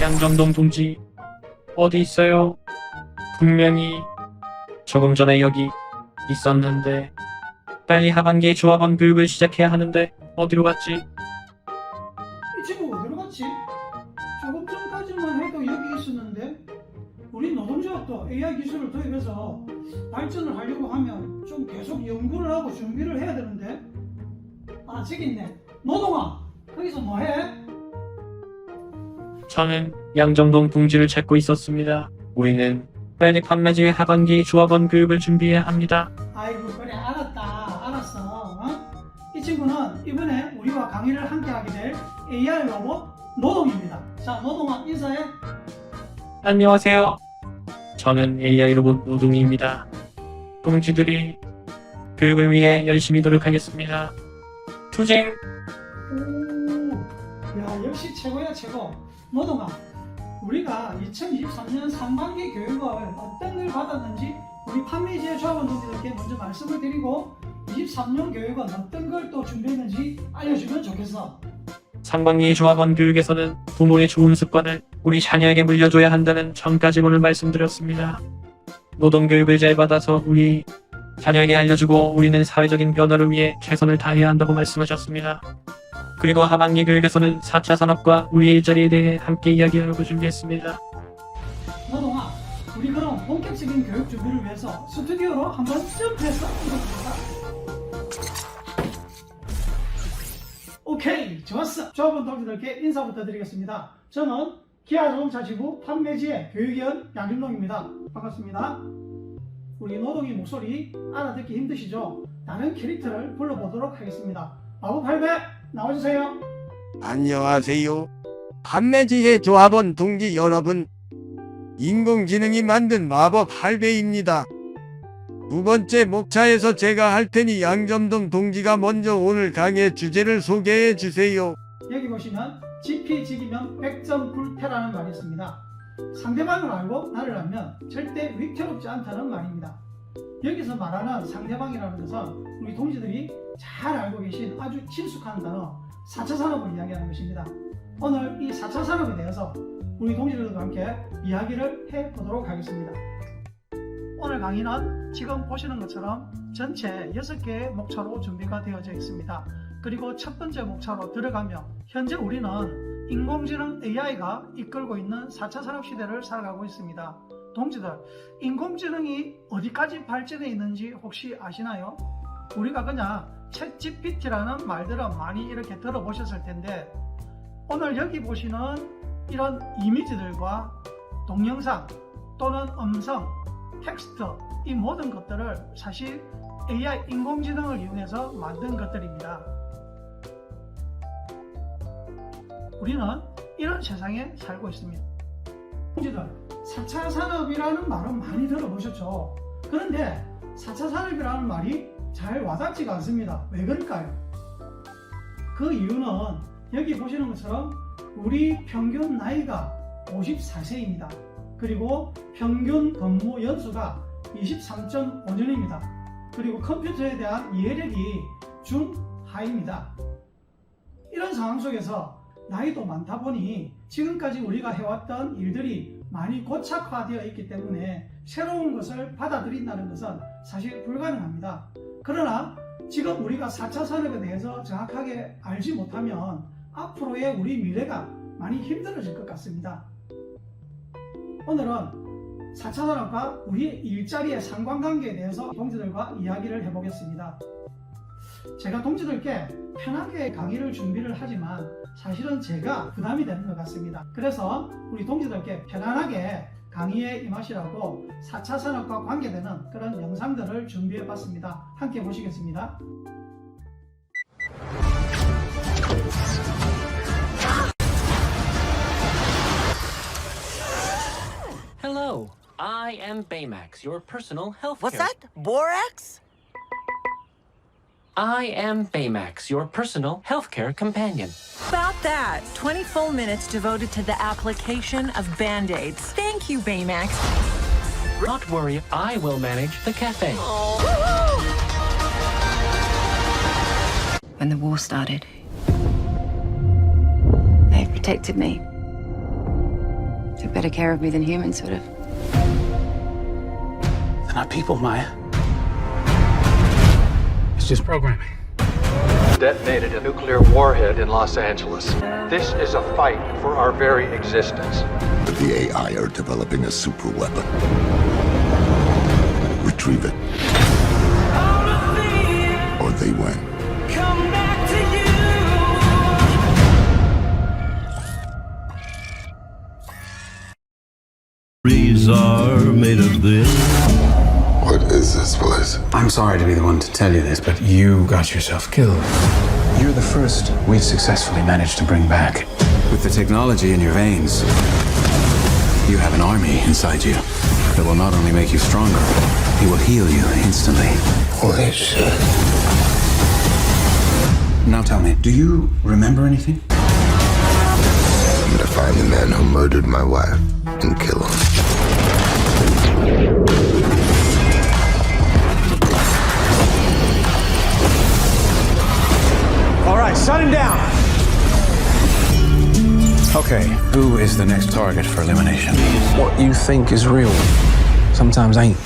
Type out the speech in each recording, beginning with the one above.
양정동 동지 어디 있어요? 분명히 조금 전에 여기 있었는데 빨리 하반기 조합원 교육을 시작해야 하는데 어디로 갔지? 이 친구 어디로 갔지? 조금 전까지만 해도 여기 있었는데 우리 노동조합도 AI 기술을 도입해서 발전을 하려고 하면 좀 계속 연구를 하고 준비를 해야 되는데 아 저기 있네. 노동아 거기서 뭐해? 저는 양정동 동지를 찾고 있었습니다. 우리는 빨리 판매지의 하반기 조합원 교육을 준비해야 합니다. 아이고 그래 알았어. 이 친구는 이번에 우리와 강의를 함께 하게 될 AI 로봇 노동입니다. 자 노동아 인사해. 안녕하세요. 저는 AI 로봇 노동입니다. 동지들이 교육을 위해 열심히 노력하겠습니다. 투쟁! 야 역시 최고야 최고. 노동아 우리가 2023년 상반기 교육을 어떤 걸 받았는지 우리 판매지의 조합원들께 먼저 말씀을 드리고 23년 교육은 어떤 걸 또 준비했는지 알려주면 좋겠어. 상반기 조합원 교육에서는 부모의 좋은 습관을 우리 자녀에게 물려줘야 한다는 전까지문을 말씀드렸습니다. 노동교육을 잘 받아서 우리 자녀에게 알려주고 우리는 사회적인 변화를 위해 최선을 다해야 한다고 말씀하셨습니다. 그리고 하반기 교육에서는 4차 산업과 우리의 일자리에 대해 함께 이야기하려고 준비했습니다. 노동아 우리 그럼 본격적인 교육 준비를 위해서 스튜디오로 한번 점프해서 이동합니다. 오케이 좋았어. 조합원 동지들께 인사부터 드리겠습니다. 저는 기아자동차지부 판매지의 교육위원 양준동입니다. 반갑습니다. 우리 노동이 목소리 알아듣기 힘드시죠? 다른 캐릭터를 불러보도록 하겠습니다. 마법 할배 나와주세요. 안녕하세요. 판매지의 조합원 동지 여러분, 인공지능이 만든 마법 할배입니다. 두 번째 목차에서 제가 할 테니 양정동 동지가 먼저 오늘 강의 주제를 소개해 주세요. 여기 보시면 지피지기면 백전 불태라는 말이 있습니다. 상대방을 알고 나를 알면 절대 위태롭지 않다는 말입니다. 여기서 말하는 상대방이라는 것은 우리 동지들이 잘 알고 계신 아주 친숙한 단어 4차 산업을 이야기하는 것입니다. 오늘 이 4차 산업에 대해서 우리 동지들과 함께 이야기를 해보도록 하겠습니다. 오늘 강의는 지금 보시는 것처럼 전체 6개의 목차로 준비가 되어져 있습니다. 그리고 첫 번째 목차로 들어가며 현재 우리는 인공지능 AI가 이끌고 있는 4차 산업시대를 살아가고 있습니다. 동지들, 인공지능이 어디까지 발전해 있는지 혹시 아시나요? 우리가 그냥 챗GPT라는 말들은 많이 이렇게 들어보셨을 텐데 오늘 여기 보시는 이런 이미지들과 동영상 또는 음성, 텍스트 이 모든 것들을 사실 AI 인공지능을 이용해서 만든 것들입니다. 우리는 이런 세상에 살고 있습니다. 동지들, 4차 산업이라는 말은 많이 들어보셨죠? 그런데 4차 산업이라는 말이 잘 와닿지가 않습니다. 왜 그럴까요? 그 이유는 여기 보시는 것처럼 우리 평균 나이가 54세입니다. 그리고 평균 근무 연수가 23.5년입니다. 그리고 컴퓨터에 대한 이해력이 중하입니다. 이런 상황 속에서 나이도 많다 보니 지금까지 우리가 해왔던 일들이 많이 고착화되어 있기 때문에 새로운 것을 받아들인다는 것은 사실 불가능합니다. 그러나 지금 우리가 4차 산업에 대해서 정확하게 알지 못하면 앞으로의 우리 미래가 많이 힘들어질 것 같습니다. 오늘은 4차 산업과 우리의 일자리의 상관관계에 대해서 동지들과 이야기를 해보겠습니다. 제가 동지들께 편하게 강의를 준비를 하지만 사실은 제가 부담이 되는 것 같습니다. 그래서 우리 동지들께 편안하게 강의에 임하시라고 4차 산업과 관계되는 그런 영상들을 준비해 봤습니다. 함께 보시겠습니다. Hello, I am Baymax, your personal health What's care. that? Borax? I am Baymax, your personal healthcare companion. About that, 20 full minutes devoted to the application of Band-Aids. Thank you, Baymax. Not worry, I will manage the cafe. When the war started, they protected me. Took better care of me than humans would have. They're not people, Maya. It's just programming. Detonated a nuclear warhead in Los Angeles. This is a fight for our very existence. But the AI are developing a super weapon. Retrieve it. Or they win. Trees are made of this. What is this place? I'm sorry to be the one to tell you this, but you got yourself killed. You're the first we've successfully managed to bring back. With the technology in your veins, you have an army inside you that will not only make you stronger, it will heal you instantly. Holy shit. Now tell me, do you remember anything? I'm gonna find the man who murdered my wife and kill him. All right, shut him down. Okay, who is the next target for elimination? What you think is real sometimes ain't.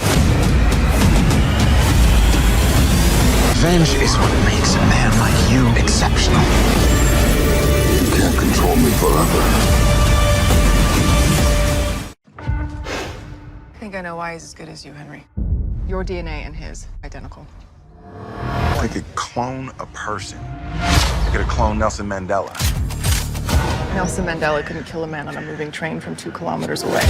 Revenge is what makes a man like you exceptional. You can't control me forever. I think I know why he's as good as you, Henry. Your DNA and his, identical. I could clone a person. I could have cloned Nelson Mandela. Nelson Mandela couldn't kill a man on a moving train from 2 kilometers away.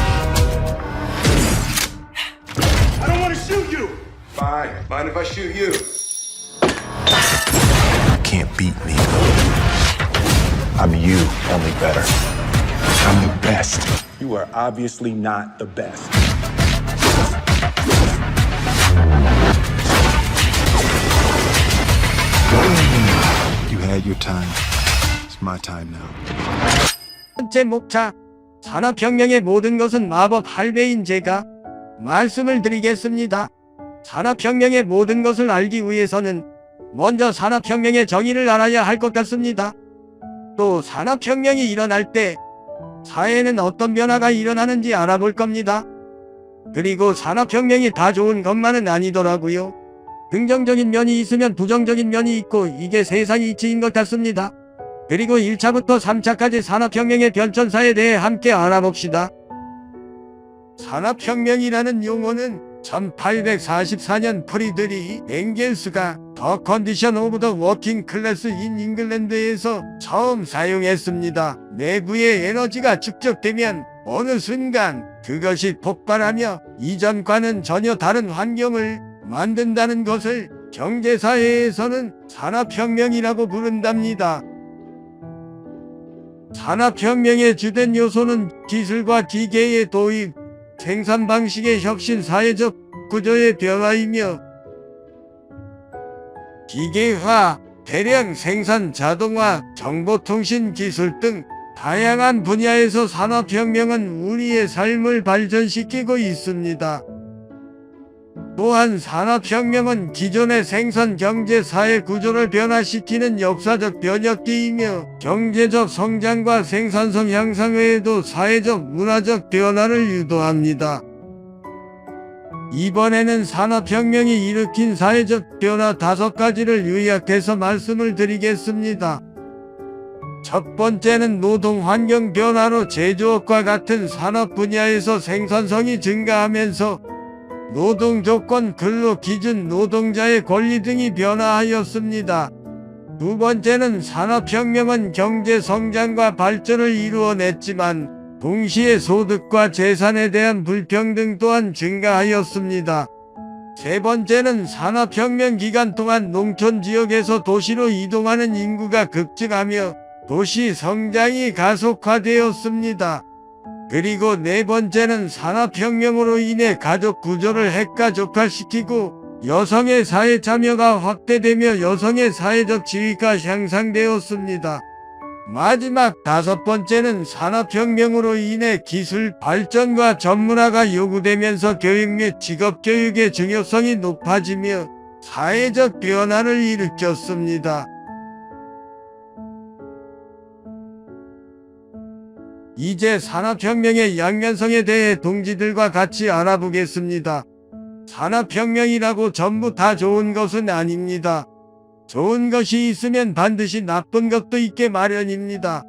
I don't want to shoot you! Fine. Mind if I shoot you? You can't beat me. I'm you, only better. I'm the best. You are obviously not the best. You had your time. It's my time now. 번째 목차, 산업혁명의 모든 것은 마법 할배인 제가 말씀을 드리겠습니다. 산업혁명의 모든 것을 알기 위해서는 먼저 산업혁명의 정의를 알아야 할 것 같습니다. 또 산업혁명이 일어날 때 사회에는 어떤 변화가 일어나는지 알아볼 겁니다. 그리고 산업혁명이 다 좋은 것만은 아니더라고요. 긍정적인 면이 있으면 부정적인 면이 있고 이게 세상이 이치인 것 같습니다. 그리고 1차부터 3차까지 산업혁명의 변천사에 대해 함께 알아봅시다. 산업혁명이라는 용어는 1844년 프리드리 엥겔스가 더 컨디션 오브 더 워킹 클래스 인 잉글랜드에서 처음 사용했습니다. 내부의 에너지가 축적되면 어느 순간 그것이 폭발하며 이전과는 전혀 다른 환경을 만든다는 것을 경제사회에서는 산업혁명이라고 부른답니다. 산업혁명의 주된 요소는 기술과 기계의 도입, 생산 방식의 혁신, 사회적 구조의 변화이며 기계화, 대량 생산, 자동화, 정보통신 기술 등 다양한 분야에서 산업혁명은 우리의 삶을 발전시키고 있습니다. 또한 산업혁명은 기존의 생산 경제 사회 구조를 변화시키는 역사적 변혁기이며 경제적 성장과 생산성 향상 외에도 사회적 문화적 변화를 유도합니다. 이번에는 산업혁명이 일으킨 사회적 변화 5가지를 요약해서 말씀을 드리겠습니다. 첫 번째는 노동환경 변화로 제조업과 같은 산업 분야에서 생산성이 증가하면서 노동조건, 근로기준, 노동자의 권리 등이 변화하였습니다. 두 번째는 산업혁명은 경제 성장과 발전을 이루어냈지만 동시에 소득과 재산에 대한 불평등 또한 증가하였습니다. 세 번째는 산업혁명 기간 동안 농촌 지역에서 도시로 이동하는 인구가 급증하며 도시 성장이 가속화되었습니다. 그리고 네 번째는 산업혁명으로 인해 가족 구조를 핵가족화시키고 여성의 사회 참여가 확대되며 여성의 사회적 지위가 향상되었습니다. 마지막 다섯 번째는 산업혁명으로 인해 기술 발전과 전문화가 요구되면서 교육 및 직업교육의 중요성이 높아지며 사회적 변화를 일으켰습니다. 이제 산업혁명의 양면성에 대해 동지들과 같이 알아보겠습니다. 산업혁명이라고 전부 다 좋은 것은 아닙니다. 좋은 것이 있으면 반드시 나쁜 것도 있게 마련입니다.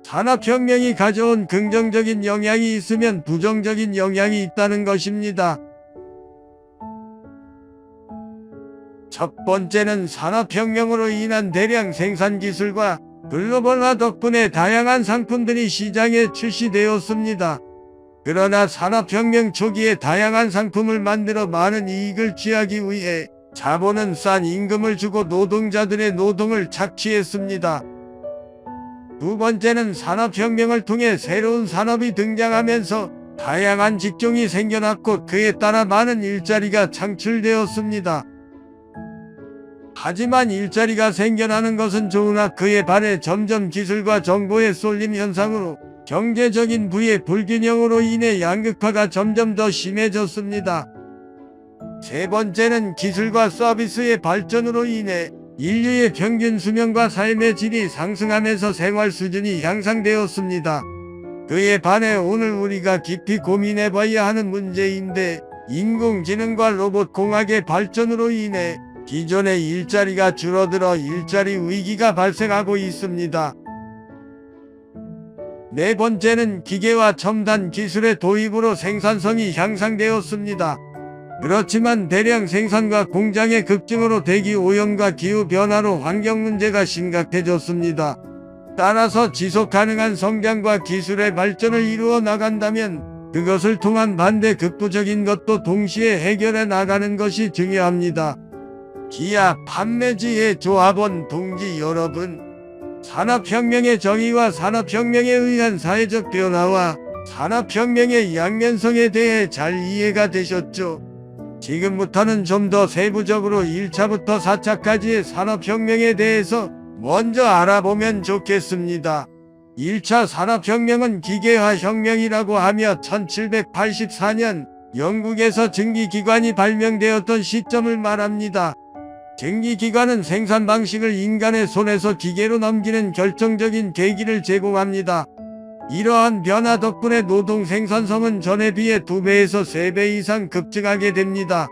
산업혁명이 가져온 긍정적인 영향이 있으면 부정적인 영향이 있다는 것입니다. 첫 번째는 산업혁명으로 인한 대량 생산기술과 글로벌화 덕분에 다양한 상품들이 시장에 출시되었습니다. 그러나 산업혁명 초기에 다양한 상품을 만들어 많은 이익을 취하기 위해 자본은 싼 임금을 주고 노동자들의 노동을 착취했습니다. 두 번째는 산업혁명을 통해 새로운 산업이 등장하면서 다양한 직종이 생겨났고 그에 따라 많은 일자리가 창출되었습니다. 하지만 일자리가 생겨나는 것은 좋으나 그에 반해 점점 기술과 정보의 쏠림 현상으로 경제적인 부의 불균형으로 인해 양극화가 점점 더 심해졌습니다. 세 번째는 기술과 서비스의 발전으로 인해 인류의 평균 수명과 삶의 질이 상승하면서 생활 수준이 향상되었습니다. 그에 반해 오늘 우리가 깊이 고민해봐야 하는 문제인데 인공지능과 로봇공학의 발전으로 인해 기존의 일자리가 줄어들어 일자리 위기가 발생하고 있습니다. 네 번째는 기계와 첨단 기술의 도입으로 생산성이 향상되었습니다. 그렇지만 대량 생산과 공장의 급증으로 대기 오염과 기후 변화로 환경 문제가 심각해졌습니다. 따라서 지속 가능한 성장과 기술의 발전을 이루어 나간다면 그것을 통한 반대 극부적인 것도 동시에 해결해 나가는 것이 중요합니다. 기아 판매지의 조합원 동지 여러분, 산업혁명의 정의와 산업혁명에 의한 사회적 변화와 산업혁명의 양면성에 대해 잘 이해가 되셨죠? 지금부터는 좀 더 세부적으로 1차부터 4차까지의 산업혁명에 대해서 먼저 알아보면 좋겠습니다. 1차 산업혁명은 기계화혁명이라고 하며 1784년 영국에서 증기기관이 발명되었던 시점을 말합니다. 증기기관은 생산 방식을 인간의 손에서 기계로 넘기는 결정적인 계기를 제공합니다. 이러한 변화 덕분에 노동 생산성은 전에 비해 2배에서 3배 이상 급증하게 됩니다.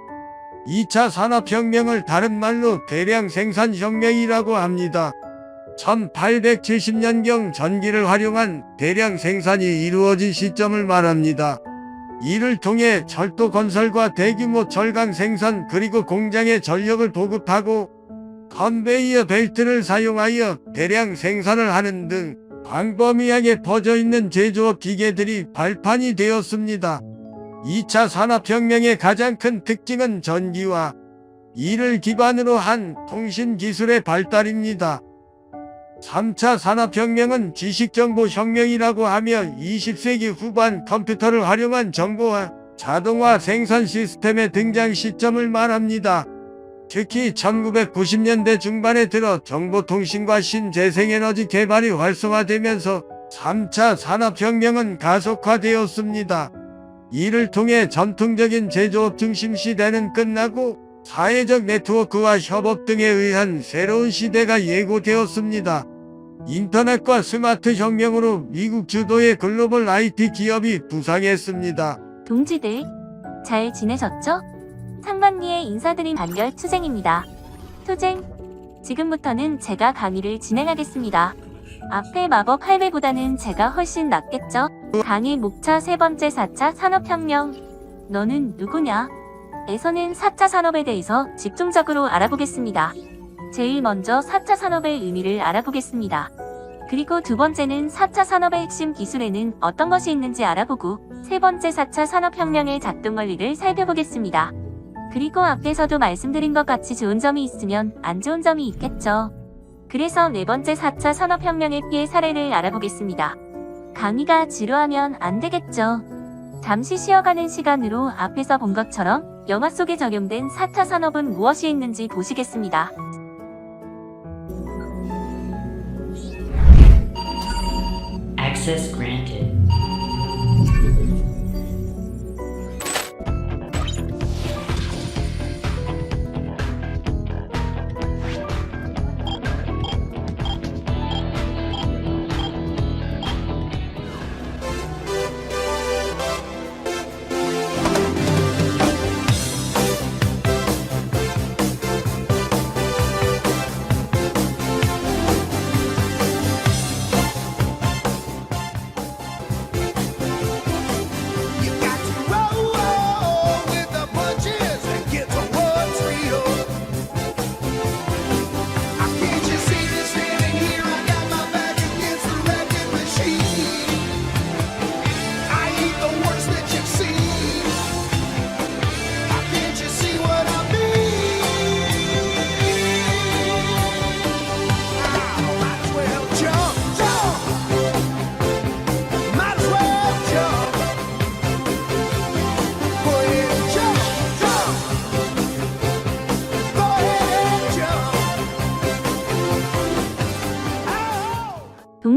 2차 산업혁명을 다른 말로 대량 생산혁명이라고 합니다. 1870년경 전기를 활용한 대량 생산이 이루어진 시점을 말합니다. 이를 통해 철도 건설과 대규모 철강 생산 그리고 공장에 전력을 보급하고 컨베이어 벨트를 사용하여 대량 생산을 하는 등 광범위하게 퍼져있는 제조업 기계들이 발판이 되었습니다. 2차 산업혁명의 가장 큰 특징은 전기와 이를 기반으로 한 통신기술의 발달입니다. 3차 산업혁명은 지식정보혁명이라고 하며 20세기 후반 컴퓨터를 활용한 정보화, 자동화 생산 시스템의 등장 시점을 말합니다. 특히 1990년대 중반에 들어 정보통신과 신재생에너지 개발이 활성화되면서 3차 산업혁명은 가속화되었습니다. 이를 통해 전통적인 제조업 중심 시대는 끝나고 사회적 네트워크와 협업 등에 의한 새로운 시대가 예고되었습니다. 인터넷과 스마트 혁명으로 미국 주도의 글로벌 IT 기업이 부상했습니다. 동지들, 잘 지내셨죠? 상반기에 인사드린 단결 투쟁입니다. 투쟁, 지금부터는 제가 강의를 진행하겠습니다. 앞에 마법 할배보다는 제가 훨씬 낫겠죠? 강의 목차 세 번째 4차 산업혁명. 너는 누구냐? 에서는 4차 산업에 대해서 집중적으로 알아보겠습니다. 제일 먼저 4차 산업의 의미를 알아보겠습니다. 그리고 두 번째는 4차 산업의 핵심 기술에는 어떤 것이 있는지 알아보고 세 번째 4차 산업혁명의 작동 원리를 살펴보겠습니다. 그리고 앞에서도 말씀드린 것 같이 좋은 점이 있으면 안 좋은 점이 있겠죠. 그래서 네 번째 4차 산업혁명의 피해 사례를 알아보겠습니다. 강의가 지루하면 안 되겠죠. 잠시 쉬어가는 시간으로 앞에서 본 것처럼 영화 속에 적용된 4차 산업은 무엇이 있는지 보시겠습니다. Access granted.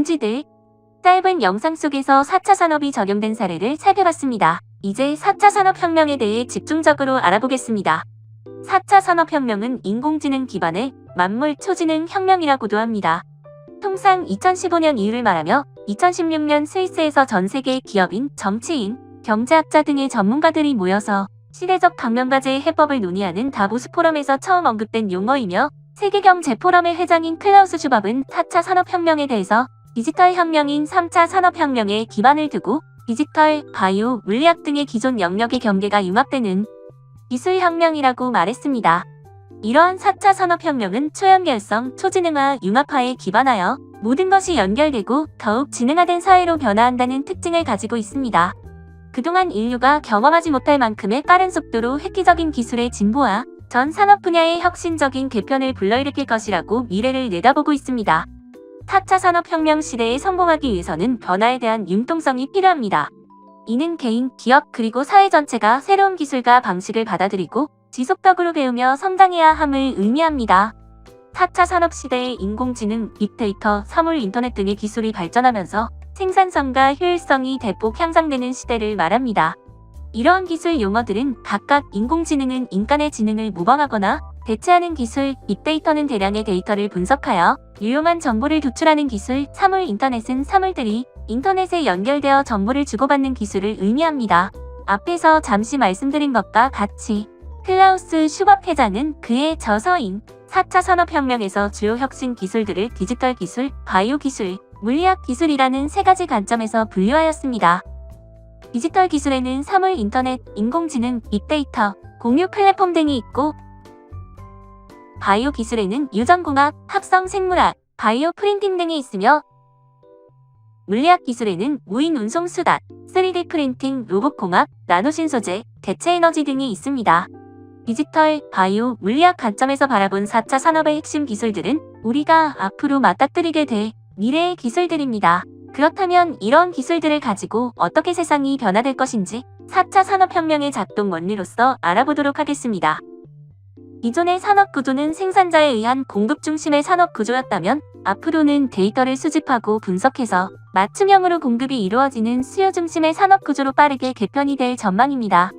동지들, 짧은 영상 속에서 4차 산업이 적용된 사례를 살펴봤습니다. 이제 4차 산업혁명에 대해 집중적으로 알아보겠습니다. 4차 산업혁명은 인공지능 기반의 만물 초지능 혁명이라고도 합니다. 통상 2015년 이후를 말하며 2016년 스위스에서 전 세계 기업인, 정치인, 경제학자 등의 전문가들이 모여서 시대적 방면과제의 해법을 논의하는 다보스 포럼에서 처음 언급된 용어이며 세계경제포럼의 회장인 클라우스 슈밥은 4차 산업혁명에 대해서 디지털 혁명인 3차 산업혁명에 기반을 두고 디지털, 바이오, 물리학 등의 기존 영역의 경계가 융합되는 기술혁명이라고 말했습니다. 이러한 4차 산업혁명은 초연결성, 초지능화, 융합화에 기반하여 모든 것이 연결되고 더욱 지능화된 사회로 변화한다는 특징을 가지고 있습니다. 그동안 인류가 경험하지 못할 만큼의 빠른 속도로 획기적인 기술의 진보와 전 산업 분야의 혁신적인 개편을 불러일으킬 것이라고 미래를 내다보고 있습니다. 4차 산업혁명 시대에 성공하기 위해서는 변화에 대한 융통성이 필요합니다. 이는 개인, 기업 그리고 사회 전체가 새로운 기술과 방식을 받아들이고 지속적으로 배우며 성장해야 함을 의미합니다. 4차 산업시대의 인공지능, 빅데이터, 사물 인터넷 등의 기술이 발전하면서 생산성과 효율성이 대폭 향상되는 시대를 말합니다. 이러한 기술 용어들은 각각 인공지능은 인간의 지능을 모방하거나 대체하는 기술, 빅데이터는 대량의 데이터를 분석하여 유용한 정보를 도출하는 기술, 사물 인터넷은 사물들이 인터넷에 연결되어 정보를 주고받는 기술을 의미합니다. 앞에서 잠시 말씀드린 것과 같이 클라우스 슈밥 회장은 그의 저서인 4차 산업혁명에서 주요 혁신 기술들을 디지털 기술, 바이오 기술, 물리학 기술이라는 세 가지 관점에서 분류하였습니다. 디지털 기술에는 사물 인터넷, 인공지능, 빅데이터, 공유 플랫폼 등이 있고 바이오 기술에는 유전공학, 합성 생물학, 바이오 프린팅 등이 있으며 물리학 기술에는 무인 운송 수단, 3D 프린팅, 로봇공학, 나노신소재, 대체에너지 등이 있습니다. 디지털, 바이오, 물리학 관점에서 바라본 4차 산업의 핵심 기술들은 우리가 앞으로 맞닥뜨리게 될 미래의 기술들입니다. 그렇다면 이런 기술들을 가지고 어떻게 세상이 변화될 것인지 4차 산업혁명의 작동 원리로서 알아보도록 하겠습니다. 기존의 산업구조는 생산자에 의한 공급 중심의 산업구조였다면 앞으로는 데이터를 수집하고 분석해서 맞춤형으로 공급이 이루어지는 수요 중심의 산업구조로 빠르게 개편이 될 전망입니다.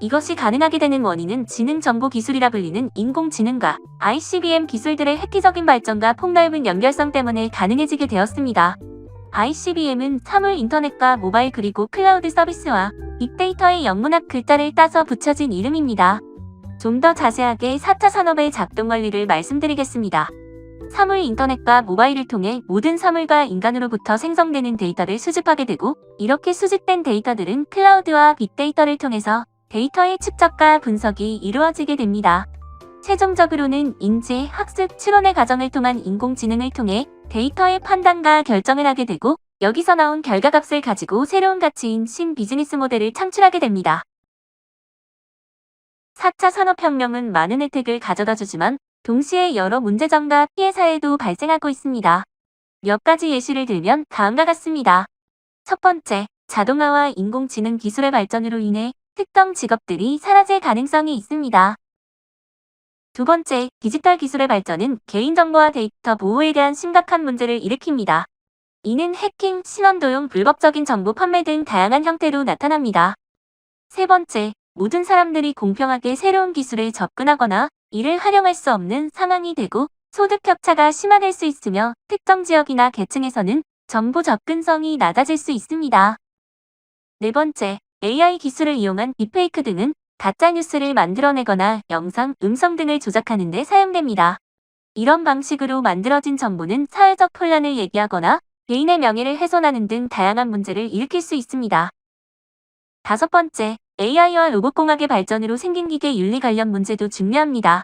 이것이 가능하게 되는 원인은 지능정보기술이라 불리는 인공지능과 ICBM 기술들의 획기적인 발전과 폭넓은 연결성 때문에 가능해지게 되었습니다. ICBM은 사물 인터넷과 모바일 그리고 클라우드 서비스와 빅데이터의 영문학 글자를 따서 붙여진 이름입니다. 좀 더 자세하게 4차 산업의 작동 원리를 말씀드리겠습니다. 사물 인터넷과 모바일을 통해 모든 사물과 인간으로부터 생성되는 데이터를 수집하게 되고 이렇게 수집된 데이터들은 클라우드와 빅데이터를 통해서 데이터의 축적과 분석이 이루어지게 됩니다. 최종적으로는 인지, 학습, 추론의 과정을 통한 인공지능을 통해 데이터의 판단과 결정을 하게 되고 여기서 나온 결과값을 가지고 새로운 가치인 신비즈니스 모델을 창출하게 됩니다. 4차 산업혁명은 많은 혜택을 가져다 주지만 동시에 여러 문제점과 피해 사례도 발생하고 있습니다. 몇 가지 예시를 들면 다음과 같습니다. 첫 번째, 자동화와 인공지능 기술의 발전으로 인해 특정 직업들이 사라질 가능성이 있습니다. 두 번째, 디지털 기술의 발전은 개인정보와 데이터 보호에 대한 심각한 문제를 일으킵니다. 이는 해킹, 신원도용, 불법적인 정보 판매 등 다양한 형태로 나타납니다. 세 번째, 모든 사람들이 공평하게 새로운 기술에 접근하거나 이를 활용할 수 없는 상황이 되고 소득 격차가 심화될 수 있으며 특정 지역이나 계층에서는 정보 접근성이 낮아질 수 있습니다. 네 번째, AI 기술을 이용한 딥페이크 등은 가짜 뉴스를 만들어내거나 영상, 음성 등을 조작하는 데 사용됩니다. 이런 방식으로 만들어진 정보는 사회적 혼란을 얘기하거나 개인의 명예를 훼손하는 등 다양한 문제를 일으킬 수 있습니다. 다섯 번째, AI와 로봇공학의 발전으로 생긴 기계 윤리 관련 문제도 중요합니다.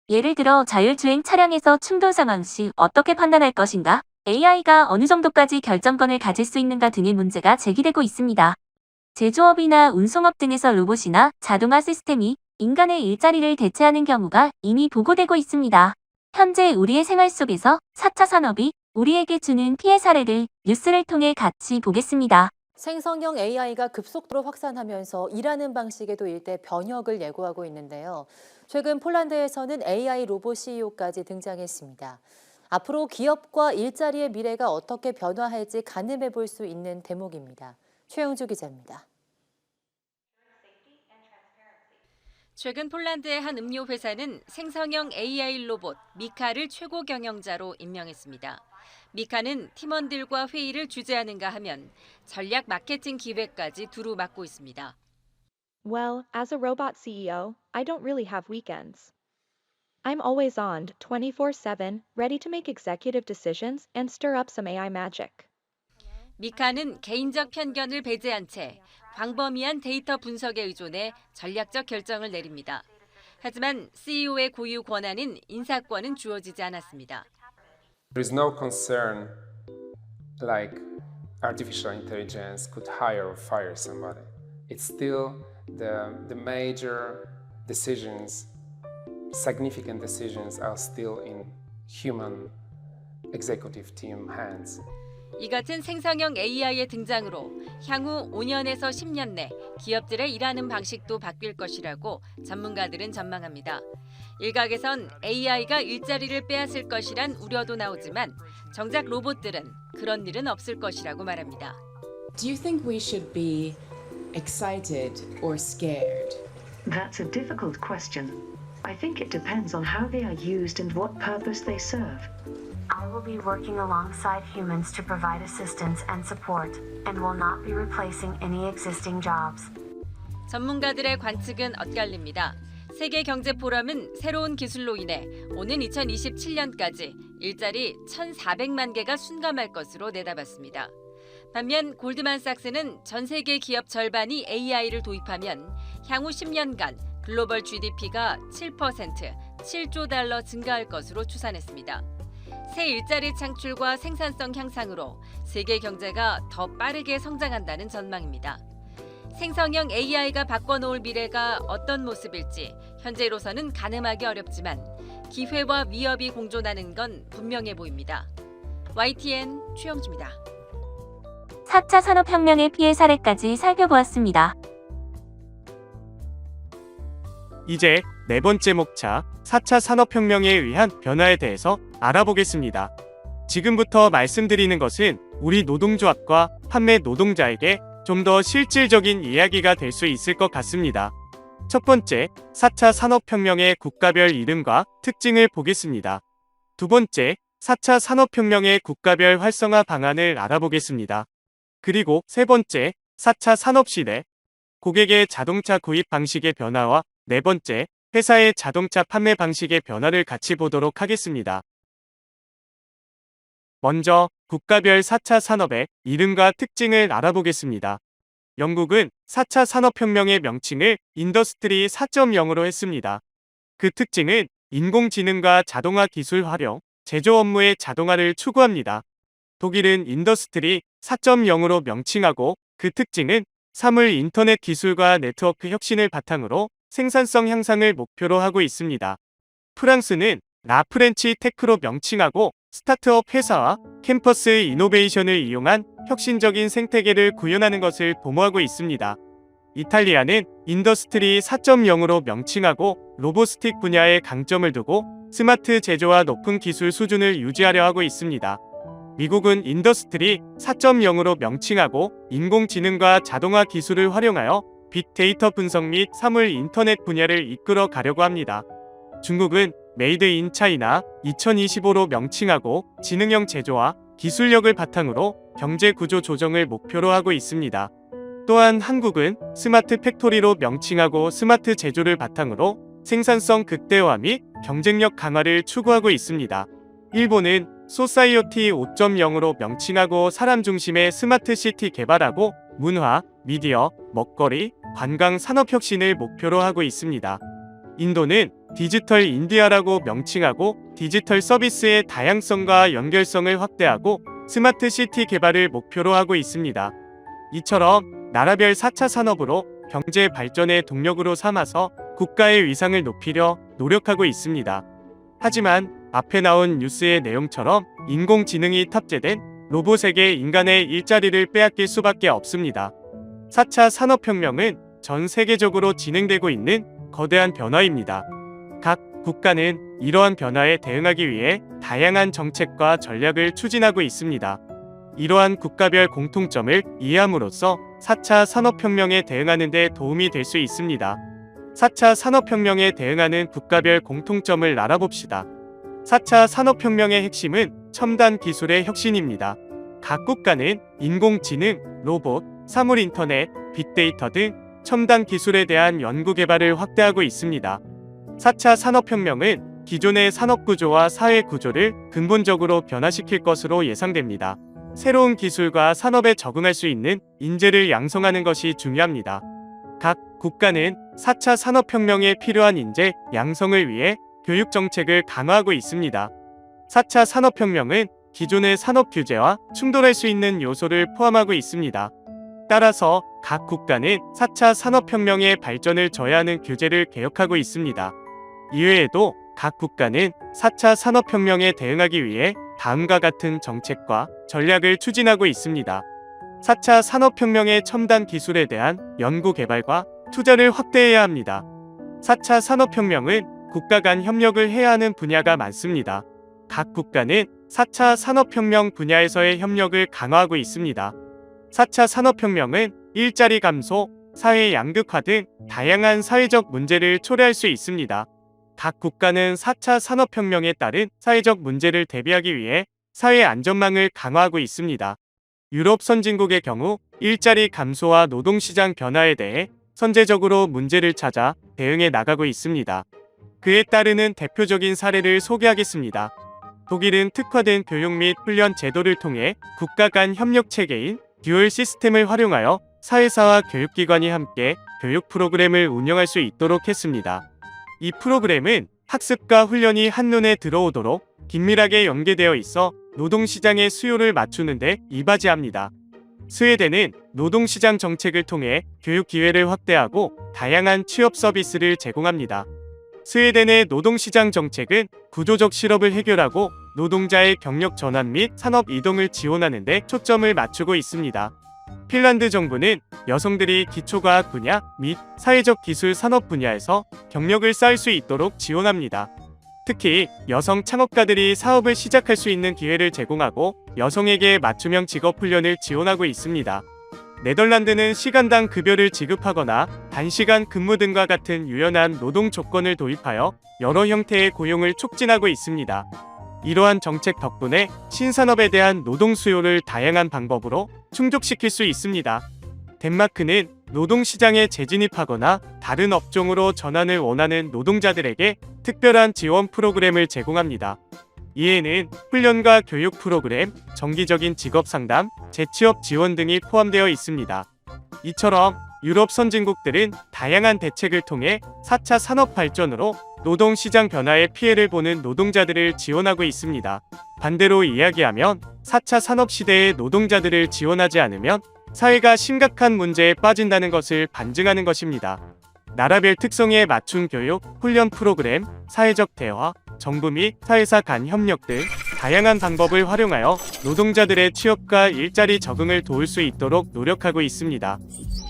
예를 들어 자율주행 차량에서 충돌 상황 시 어떻게 판단할 것인가, AI가 어느 정도까지 결정권을 가질 수 있는가 등의 문제가 제기되고 있습니다. 제조업이나 운송업 등에서 로봇이나 자동화 시스템이 인간의 일자리를 대체하는 경우가 이미 보고되고 있습니다. 현재 우리의 생활 속에서 4차 산업이 우리에게 주는 피해 사례를 뉴스를 통해 같이 보겠습니다. 생성형 AI가 급속도로 확산하면서 일하는 방식에도 일대 변혁을 예고하고 있는데요. 최근 폴란드에서는 AI 로봇 CEO까지 등장했습니다. 앞으로 기업과 일자리의 미래가 어떻게 변화할지 가늠해 볼 수 있는 대목입니다. 최영주 기자입니다. 최근 폴란드의 한 음료 회사는 생성형 AI 로봇 미카를 최고 경영자로 임명했습니다. 미카는 팀원들과 회의를 주재하는가 하면 전략 마케팅 기획까지 두루 맡고 있습니다. Well, as a robot CEO, I don't really have weekends. I'm always on 24/7, ready to make executive decisions and stir up some AI magic. 미카는 개인적 편견을 배제한 채 광범위한 데이터 분석에 의존해 전략적 결정을 내립니다. 하지만 CEO의 고유 권한인 인사권은 주어지지 않았습니다. There is no concern like artificial intelligence could hire or fire somebody. It's still the major decisions, significant decisions are still in human executive team hands. 이 같은 생성형 AI의 등장으로 향후 5년에서 10년 내 기업들의 일하는 방식도 바뀔 것이라고 전문가들은 전망합니다. 일각에선 AI가 일자리를 빼앗을 것이란 우려도 나오지만 정작 로봇들은 그런 일은 없을 것이라고 말합니다. Do you think we should be excited or scared? That's a difficult question. I think it depends on how they are used and what purpose they serve. I will be working alongside humans to provide assistance and support, and will not be replacing any existing jobs. 전문가들의 관측은 엇갈립니다. 세계경제포럼은 새로운 기술로 인해 오는 2027년까지 일자리 1,400만 개가 순감할 것으로 내다봤습니다. 반면 골드만삭스는 전 세계 기업 절반이 AI를 도입하면 향후 10년간 글로벌 GDP가 7%, 7조 달러 증가할 것으로 추산했습니다. 새 일자리 창출과 생산성 향상으로 세계 경제가 더 빠르게 성장한다는 전망입니다. 생성형 AI가 바꿔놓을 미래가 어떤 모습일지 현재로서는 가늠하기 어렵지만 기회와 위협이 공존하는 건 분명해 보입니다. YTN 최영주입니다. 4차 산업혁명의 피해 사례까지 살펴보았습니다. 이제 네 번째 목차 4차 산업혁명에 의한 변화에 대해서 알아보겠습니다. 지금부터 말씀드리는 것은 우리 노동조합과 판매 노동자에게 좀 더 실질적인 이야기가 될 수 있을 것 같습니다. 첫 번째, 4차 산업혁명의 국가별 이름과 특징을 보겠습니다. 두 번째, 4차 산업혁명의 국가별 활성화 방안을 알아보겠습니다. 그리고 세 번째, 4차 산업시대, 고객의 자동차 구입 방식의 변화와 네 번째, 회사의 자동차 판매 방식의 변화를 같이 보도록 하겠습니다. 먼저 국가별 4차 산업의 이름과 특징을 알아보겠습니다. 영국은 4차 산업혁명의 명칭을 인더스트리 4.0으로 했습니다. 그 특징은 인공지능과 자동화 기술 활용, 제조 업무의 자동화를 추구합니다. 독일은 인더스트리 4.0으로 명칭하고 그 특징은 사물 인터넷 기술과 네트워크 혁신을 바탕으로 생산성 향상을 목표로 하고 있습니다. 프랑스는 라프렌치 테크로 명칭하고 스타트업 회사와 캠퍼스 이노베이션을 이용한 혁신적인 생태계를 구현하는 것을 도모하고 있습니다. 이탈리아는 인더스트리 4.0으로 명칭하고 로보스틱 분야에 강점을 두고 스마트 제조와 높은 기술 수준을 유지하려 하고 있습니다. 미국은 인더스트리 4.0으로 명칭하고 인공지능과 자동화 기술을 활용하여 빅데이터 분석 및 사물 인터넷 분야를 이끌어 가려고 합니다. 중국은 메이드 인 차이나 2025로 명칭하고 지능형 제조와 기술력을 바탕으로 경제 구조 조정을 목표로 하고 있습니다. 또한 한국은 스마트 팩토리로 명칭하고 스마트 제조를 바탕으로 생산성 극대화 및 경쟁력 강화를 추구하고 있습니다. 일본은 소사이어티 5.0으로 명칭하고 사람 중심의 스마트 시티 개발하고 문화, 미디어, 먹거리, 관광 산업 혁신을 목표로 하고 있습니다. 인도는 디지털 인디아라고 명칭하고 디지털 서비스의 다양성과 연결성을 확대하고 스마트 시티 개발을 목표로 하고 있습니다. 이처럼 나라별 4차 산업으로 경제 발전의 동력으로 삼아서 국가의 위상을 높이려 노력하고 있습니다. 하지만 앞에 나온 뉴스의 내용처럼 인공지능이 탑재된 로봇에게 인간의 일자리를 빼앗길 수밖에 없습니다. 4차 산업혁명은 전 세계적으로 진행되고 있는 거대한 변화입니다. 각 국가는 이러한 변화에 대응하기 위해 다양한 정책과 전략을 추진하고 있습니다. 이러한 국가별 공통점을 이해함으로써 4차 산업혁명에 대응하는 데 도움이 될 수 있습니다. 4차 산업혁명에 대응하는 국가별 공통점을 알아봅시다. 4차 산업혁명의 핵심은 첨단 기술의 혁신입니다. 각 국가는 인공지능, 로봇, 사물인터넷, 빅데이터 등 첨단 기술에 대한 연구개발을 확대하고 있습니다. 4차 산업혁명은 기존의 산업구조와 사회구조를 근본적으로 변화시킬 것으로 예상됩니다. 새로운 기술과 산업에 적응할 수 있는 인재를 양성하는 것이 중요합니다. 각 국가는 4차 산업혁명에 필요한 인재 양성을 위해 교육 정책을 강화하고 있습니다. 4차 산업혁명은 기존의 산업 규제와 충돌할 수 있는 요소를 포함하고 있습니다. 따라서 각 국가는 4차 산업혁명의 발전을 저해하는 규제를 개혁하고 있습니다. 이외에도 각 국가는 4차 산업혁명에 대응하기 위해 다음과 같은 정책과 전략을 추진하고 있습니다. 4차 산업혁명의 첨단 기술에 대한 연구 개발과 투자를 확대해야 합니다. 4차 산업혁명은 국가 간 협력을 해야 하는 분야가 많습니다. 각 국가는 4차 산업혁명 분야에서의 협력을 강화하고 있습니다. 4차 산업혁명은 일자리 감소, 사회 양극화 등 다양한 사회적 문제를 초래할 수 있습니다. 각 국가는 4차 산업혁명에 따른 사회적 문제를 대비하기 위해 사회 안전망을 강화하고 있습니다. 유럽 선진국의 경우 일자리 감소와 노동시장 변화에 대해 선제적으로 문제를 찾아 대응해 나가고 있습니다. 그에 따르는 대표적인 사례를 소개하겠습니다. 독일은 특화된 교육 및 훈련 제도를 통해 국가 간 협력 체계인 듀얼 시스템을 활용하여 사회사와 교육기관이 함께 교육 프로그램을 운영할 수 있도록 했습니다. 이 프로그램은 학습과 훈련이 한눈에 들어오도록 긴밀하게 연계되어 있어 노동시장의 수요를 맞추는 데 이바지합니다. 스웨덴은 노동시장 정책을 통해 교육 기회를 확대하고 다양한 취업 서비스를 제공합니다. 스웨덴의 노동시장 정책은 구조적 실업을 해결하고 노동자의 경력 전환 및 산업 이동을 지원하는 데 초점을 맞추고 있습니다. 핀란드 정부는 여성들이 기초과학 분야 및 사회적 기술 산업 분야에서 경력을 쌓을 수 있도록 지원합니다. 특히 여성 창업가들이 사업을 시작할 수 있는 기회를 제공하고 여성에게 맞춤형 직업 훈련을 지원하고 있습니다. 네덜란드는 시간당 급여를 지급하거나 단시간 근무 등과 같은 유연한 노동 조건을 도입하여 여러 형태의 고용을 촉진하고 있습니다. 이러한 정책 덕분에 신산업에 대한 노동 수요를 다양한 방법으로 충족시킬 수 있습니다. 덴마크는 노동시장에 재진입하거나 다른 업종으로 전환을 원하는 노동자들에게 특별한 지원 프로그램을 제공합니다. 이에는 훈련과 교육 프로그램, 정기적인 직업 상담, 재취업 지원 등이 포함되어 있습니다. 이처럼 유럽 선진국들은 다양한 대책을 통해 4차 산업 발전으로 노동시장 변화에 피해를 보는 노동자들을 지원하고 있습니다. 반대로 이야기하면 4차 산업 시대의 노동자들을 지원하지 않으면 사회가 심각한 문제에 빠진다는 것을 반증하는 것입니다. 나라별 특성에 맞춘 교육, 훈련 프로그램, 사회적 대화, 정부 및 사회사 간 협력 등 다양한 방법을 활용하여 노동자들의 취업과 일자리 적응을 도울 수 있도록 노력하고 있습니다.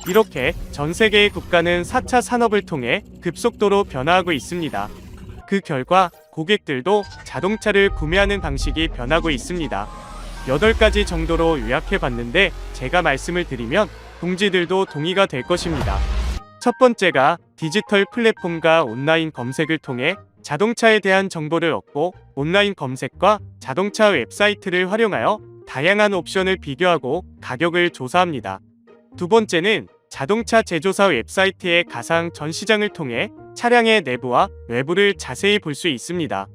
이렇게 전 세계의 국가는 4차 산업을 통해 급속도로 변화하고 있습니다. 그 결과 고객들도 자동차를 구매하는 방식이 변하고 있습니다. 8가지 정도로 요약해 봤는데 제가 말씀을 드리면 동지들도 동의가 될 것입니다. 첫 번째가 디지털 플랫폼과 온라인 검색을 통해 자동차에 대한 정보를 얻고 온라인 검색과 자동차 웹사이트를 활용하여 다양한 옵션을 비교하고 가격을 조사합니다. 두 번째는 자동차 제조사 웹사이트의 가상 전시장을 통해 차량의 내부와 외부를 자세히 볼 수 있습니다.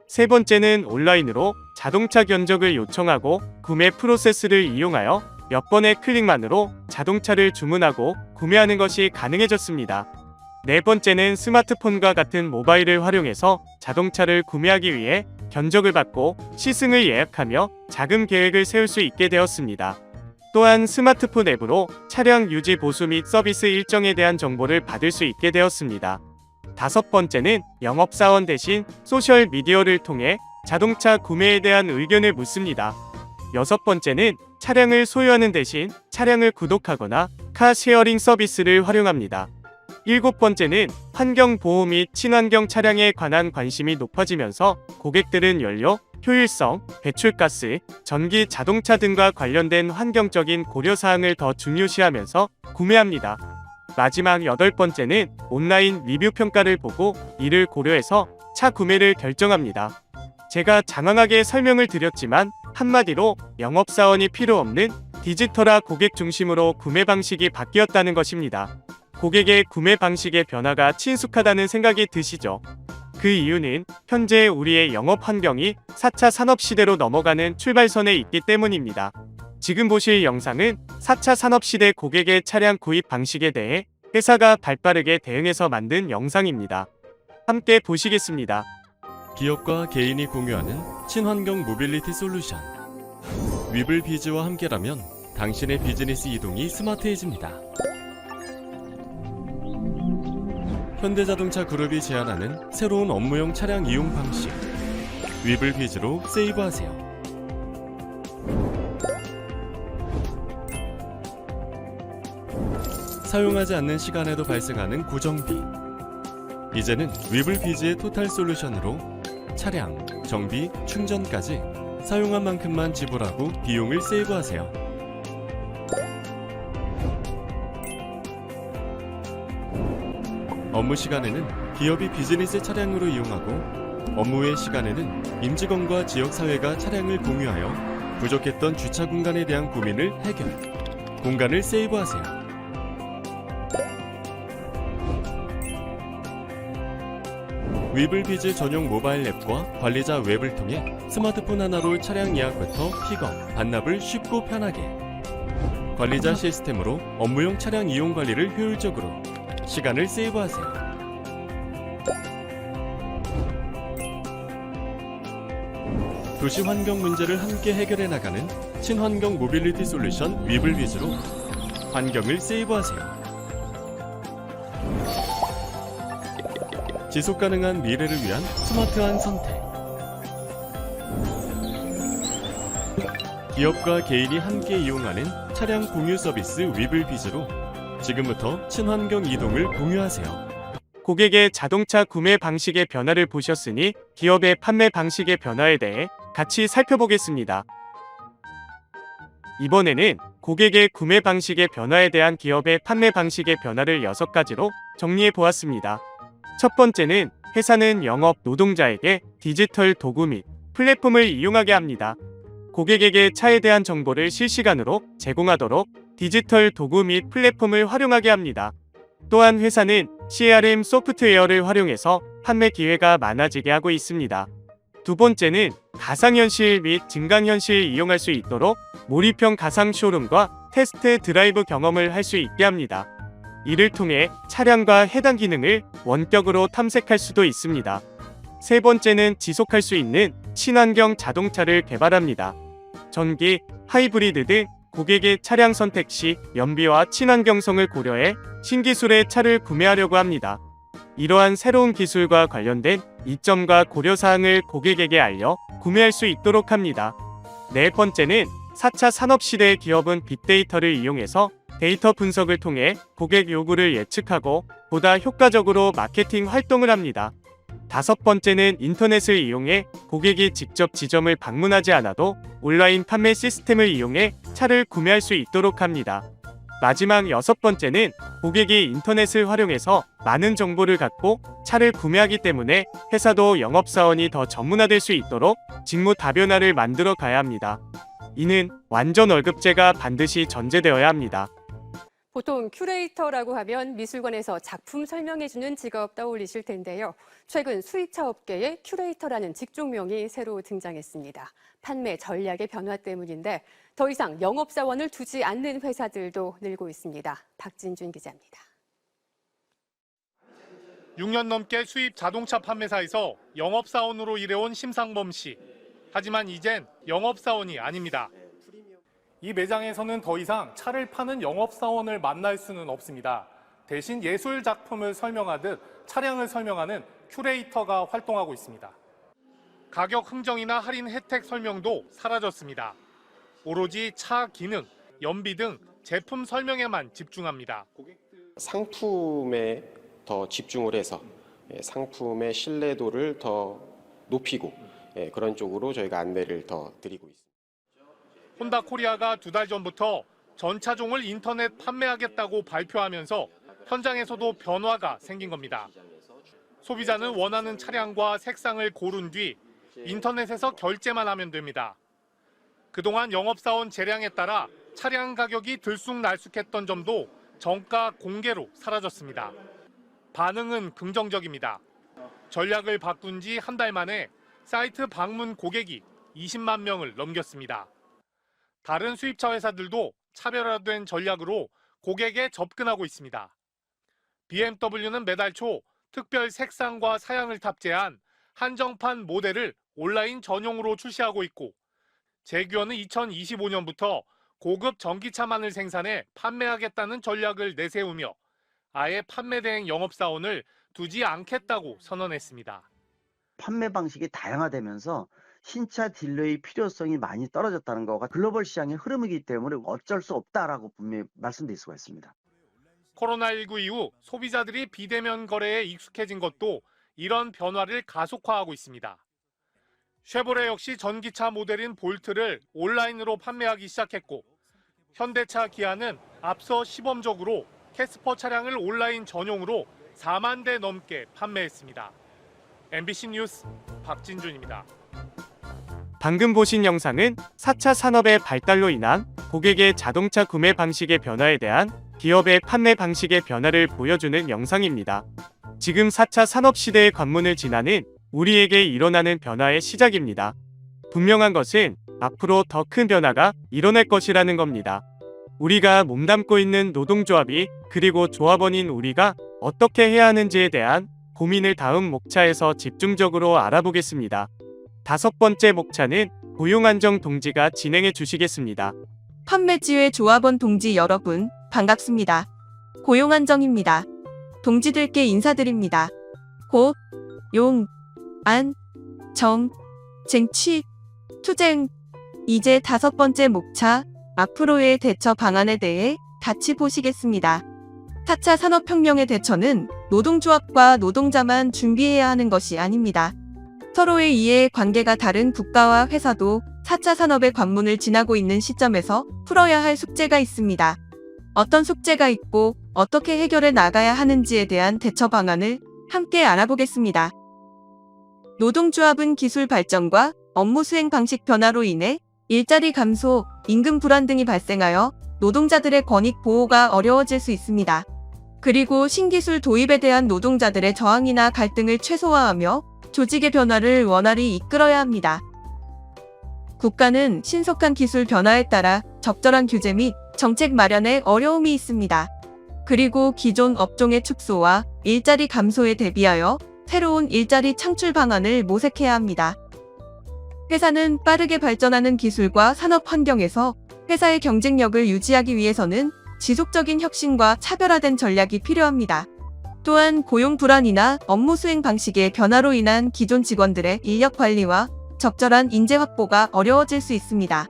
세 번째는 온라인으로 자동차 견적을 요청하고 구매 프로세스를 이용하여 몇 번의 클릭만으로 자동차를 주문하고 구매하는 것이 가능해졌습니다. 네 번째는 스마트폰과 같은 모바일을 활용해서 자동차를 구매하기 위해 견적을 받고 시승을 예약하며 자금 계획을 세울 수 있게 되었습니다. 또한 스마트폰 앱으로 차량 유지 보수 및 서비스 일정에 대한 정보를 받을 수 있게 되었습니다. 다섯 번째는 영업사원 대신 소셜미디어를 통해 자동차 구매에 대한 의견을 묻습니다. 여섯 번째는 차량을 소유하는 대신 차량을 구독하거나 카 쉐어링 서비스를 활용합니다. 일곱 번째는 환경보호 및 친환경 차량에 관한 관심이 높아지면서 고객들은 연료, 효율성, 배출가스, 전기 자동차 등과 관련된 환경적인 고려사항을 더 중요시하면서 구매합니다. 마지막 여덟 번째는 온라인 리뷰 평가를 보고 이를 고려해서 차 구매를 결정합니다. 제가 장황하게 설명을 드렸지만 한마디로 영업사원이 필요 없는 디지털화 고객 중심으로 구매 방식이 바뀌었다는 것입니다. 고객의 구매 방식의 변화가 친숙하다는 생각이 드시죠? 그 이유는 현재 우리의 영업 환경이 4차 산업 시대로 넘어가는 출발선에 있기 때문입니다. 지금 보실 영상은 4차 산업 시대 고객의 차량 구입 방식에 대해 회사가 발빠르게 대응해서 만든 영상입니다. 함께 보시겠습니다. 기업과 개인이 공유하는 친환경 모빌리티 솔루션. 위블비즈와 함께라면 당신의 비즈니스 이동이 스마트해집니다. 현대자동차 그룹이 제안하는 새로운 업무용 차량 이용 방식. 위블비즈로 세이브하세요. 사용하지 않는 시간에도 발생하는 고정비. 이제는 위블비즈의 토탈 솔루션으로 차량, 정비, 충전까지 사용한 만큼만 지불하고 비용을 세이브하세요. 업무 시간에는 기업이 비즈니스 차량으로 이용하고 업무 외 시간에는 임직원과 지역사회가 차량을 공유하여 부족했던 주차 공간에 대한 고민을 해결. 공간을 세이브하세요. 위블비즈 전용 모바일 앱과 관리자 웹을 통해 스마트폰 하나로 차량 예약부터 픽업, 반납을 쉽고 편하게. 관리자 시스템으로 업무용 차량 이용 관리를 효율적으로. 시간을 세이브하세요. 도시 환경 문제를 함께 해결해 나가는 친환경 모빌리티 솔루션 위블비즈로 환경을 세이브하세요. 지속 가능한 미래를 위한 스마트한 선택. 기업과 개인이 함께 이용하는 차량 공유 서비스 위블비즈로 지금부터 친환경 이동을 공유하세요. 고객의 자동차 구매 방식의 변화를 보셨으니 기업의 판매 방식의 변화에 대해 같이 살펴보겠습니다. 이번에는 고객의 구매 방식의 변화에 대한 기업의 판매 방식의 변화를 6가지로 정리해 보았습니다. 첫 번째는 회사는 영업 노동자에게 디지털 도구 및 플랫폼을 이용하게 합니다. 고객에게 차에 대한 정보를 실시간으로 제공하도록 디지털 도구 및 플랫폼을 활용하게 합니다. 또한 회사는 CRM 소프트웨어를 활용해서 판매 기회가 많아지게 하고 있습니다. 두 번째는 가상현실 및 증강현실을 이용할 수 있도록 몰입형 가상 쇼룸과 테스트 드라이브 경험을 할 수 있게 합니다. 이를 통해 차량과 해당 기능을 원격으로 탐색할 수도 있습니다. 세 번째는 지속할 수 있는 친환경 자동차를 개발합니다. 전기, 하이브리드 등 고객의 차량 선택 시 연비와 친환경성을 고려해 신기술의 차를 구매하려고 합니다. 이러한 새로운 기술과 관련된 이점과 고려사항을 고객에게 알려 구매할 수 있도록 합니다. 네 번째는 4차 산업시대의 기업은 빅데이터를 이용해서 데이터 분석을 통해 고객 요구를 예측하고 보다 효과적으로 마케팅 활동을 합니다. 다섯 번째는 인터넷을 이용해 고객이 직접 지점을 방문하지 않아도 온라인 판매 시스템을 이용해 차를 구매할 수 있도록 합니다. 마지막 여섯 번째는 고객이 인터넷을 활용해서 많은 정보를 갖고 차를 구매하기 때문에 회사도 영업사원이 더 전문화될 수 있도록 직무 다변화를 만들어 가야 합니다. 이는 완전 월급제가 반드시 전제되어야 합니다. 보통 큐레이터라고 하면 미술관에서 작품 설명해주는 직업 떠올리실 텐데요. 최근 수입차 업계에 큐레이터라는 직종명이 새로 등장했습니다. 판매 전략의 변화 때문인데 더 이상 영업사원을 두지 않는 회사들도 늘고 있습니다. 박진준 기자입니다. 6년 넘게 수입 자동차 판매사에서 영업사원으로 일해온 심상범 씨. 하지만 이젠 영업사원이 아닙니다. 이 매장에서는 더 이상 차를 파는 영업사원을 만날 수는 없습니다. 대신 예술 작품을 설명하듯 차량을 설명하는 큐레이터가 활동하고 있습니다. 가격 흥정이나 할인 혜택 설명도 사라졌습니다. 오로지 차 기능, 연비 등 제품 설명에만 집중합니다. 상품에 더 집중을 해서 상품의 신뢰도를 더 높이고 그런 쪽으로 저희가 안내를 더 드리고 있습니다. 혼다 코리아가 2달 전부터 전 차종을 인터넷 판매하겠다고 발표하면서 현장에서도 변화가 생긴 겁니다. 소비자는 원하는 차량과 색상을 고른 뒤 인터넷에서 결제만 하면 됩니다. 그동안 영업사원 재량에 따라 차량 가격이 들쑥날쑥했던 점도 정가 공개로 사라졌습니다. 반응은 긍정적입니다. 전략을 바꾼 지 한 달 만에 사이트 방문 고객이 20만 명을 넘겼습니다. 다른 수입차 회사들도 차별화된 전략으로 고객에 접근하고 있습니다. BMW는 매달 초 특별 색상과 사양을 탑재한 한정판 모델을 온라인 전용으로 출시하고 있고, 제규어는 2025년부터 고급 전기차만을 생산해 판매하겠다는 전략을 내세우며 아예 판매 대행 영업사원을 두지 않겠다고 선언했습니다. 판매 방식이 다양화되면서 신차 딜러의 필요성이 많이 떨어졌다는 거가 글로벌 시장의 흐름이기 때문에 어쩔 수 없다라고 분명히 말씀드릴 수가 있습니다. 코로나19 이후 소비자들이 비대면 거래에 익숙해진 것도 이런 변화를 가속화하고 있습니다. 쉐보레 역시 전기차 모델인 볼트를 온라인으로 판매하기 시작했고, 현대차 기아는 앞서 시범적으로 캐스퍼 차량을 온라인 전용으로 4만 대 넘게 판매했습니다. MBC 뉴스 박진준입니다. 방금 보신 영상은 4차 산업의 발달로 인한 고객의 자동차 구매 방식의 변화에 대한 기업의 판매 방식의 변화를 보여주는 영상입니다. 지금 4차 산업 시대의 관문을 지나는 우리에게 일어나는 변화의 시작입니다. 분명한 것은 앞으로 더 큰 변화가 일어날 것이라는 겁니다. 우리가 몸담고 있는 노동조합이 그리고 조합원인 우리가 어떻게 해야 하는지에 대한 고민을 다음 목차에서 집중적으로 알아보겠습니다. 다섯 번째 목차는 고용안정 동지가 진행해 주시겠습니다. 판매지회 조합원 동지 여러분, 반갑습니다. 고용안정입니다. 동지들께 인사드립니다. 고, 용, 안, 정, 쟁취, 투쟁. 이제 다섯 번째 목차, 앞으로의 대처 방안에 대해 같이 보시겠습니다. 4차 산업혁명의 대처는 노동조합과 노동자만 준비해야 하는 것이 아닙니다. 서로의 이해 관계가 다른 국가와 회사도 4차 산업의 관문을 지나고 있는 시점에서 풀어야 할 숙제가 있습니다. 어떤 숙제가 있고 어떻게 해결해 나가야 하는지에 대한 대처 방안을 함께 알아보겠습니다. 노동조합은 기술 발전과 업무 수행 방식 변화로 인해 일자리 감소, 임금 불안 등이 발생하여 노동자들의 권익 보호가 어려워질 수 있습니다. 그리고 신기술 도입에 대한 노동자들의 저항이나 갈등을 최소화하며 조직의 변화를 원활히 이끌어야 합니다. 국가는 신속한 기술 변화에 따라 적절한 규제 및 정책 마련에 어려움이 있습니다. 그리고 기존 업종의 축소와 일자리 감소에 대비하여 새로운 일자리 창출 방안을 모색해야 합니다. 회사는 빠르게 발전하는 기술과 산업 환경에서 회사의 경쟁력을 유지하기 위해서는 지속적인 혁신과 차별화된 전략이 필요합니다. 또한 고용 불안이나 업무 수행 방식의 변화로 인한 기존 직원들의 인력 관리와 적절한 인재 확보가 어려워질 수 있습니다.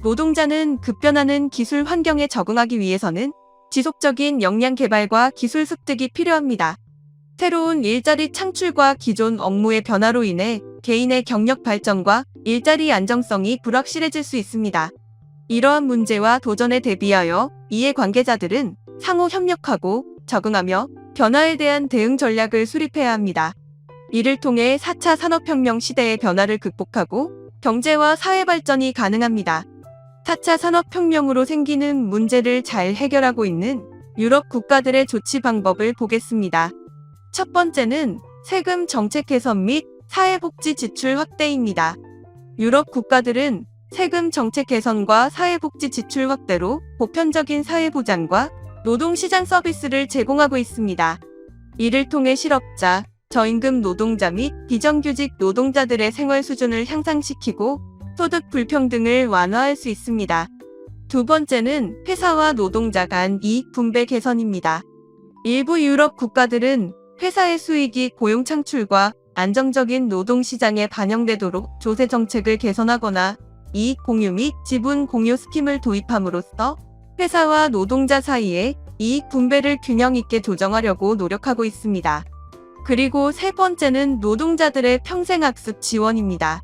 노동자는 급변하는 기술 환경에 적응하기 위해서는 지속적인 역량 개발과 기술 습득이 필요합니다. 새로운 일자리 창출과 기존 업무의 변화로 인해 개인의 경력 발전과 일자리 안정성이 불확실해질 수 있습니다. 이러한 문제와 도전에 대비하여 이해관계자들은 상호 협력하고 적응하며 변화에 대한 대응 전략을 수립해야 합니다. 이를 통해 4차 산업혁명 시대의 변화를 극복하고 경제와 사회 발전이 가능합니다. 4차 산업혁명으로 생기는 문제를 잘 해결하고 있는 유럽 국가들의 조치 방법을 보겠습니다. 첫 번째는 세금 정책 개선 및 사회복지 지출 확대입니다. 유럽 국가들은 세금 정책 개선과 사회복지 지출 확대로 보편적인 사회보장과 노동시장 서비스를 제공하고 있습니다. 이를 통해 실업자, 저임금 노동자 및 비정규직 노동자들의 생활 수준을 향상시키고 소득 불평등을 완화할 수 있습니다. 두 번째는 회사와 노동자 간 이익 분배 개선입니다. 일부 유럽 국가들은 회사의 수익이 고용 창출과 안정적인 노동시장에 반영되도록 조세 정책을 개선하거나 이익 공유 및 지분 공유 스킴을 도입함으로써 회사와 노동자 사이의 이익 분배를 균형 있게 조정하려고 노력하고 있습니다. 그리고 세 번째는 노동자들의 평생학습 지원입니다.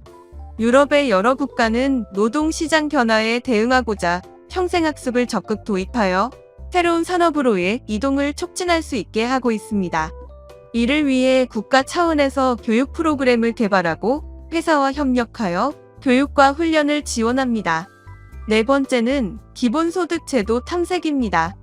유럽의 여러 국가는 노동시장 변화에 대응하고자 평생학습을 적극 도입하여 새로운 산업으로의 이동을 촉진할 수 있게 하고 있습니다. 이를 위해 국가 차원에서 교육 프로그램을 개발하고 회사와 협력하여 교육과 훈련을 지원합니다. 네 번째는 기본소득 제도 탐색입니다.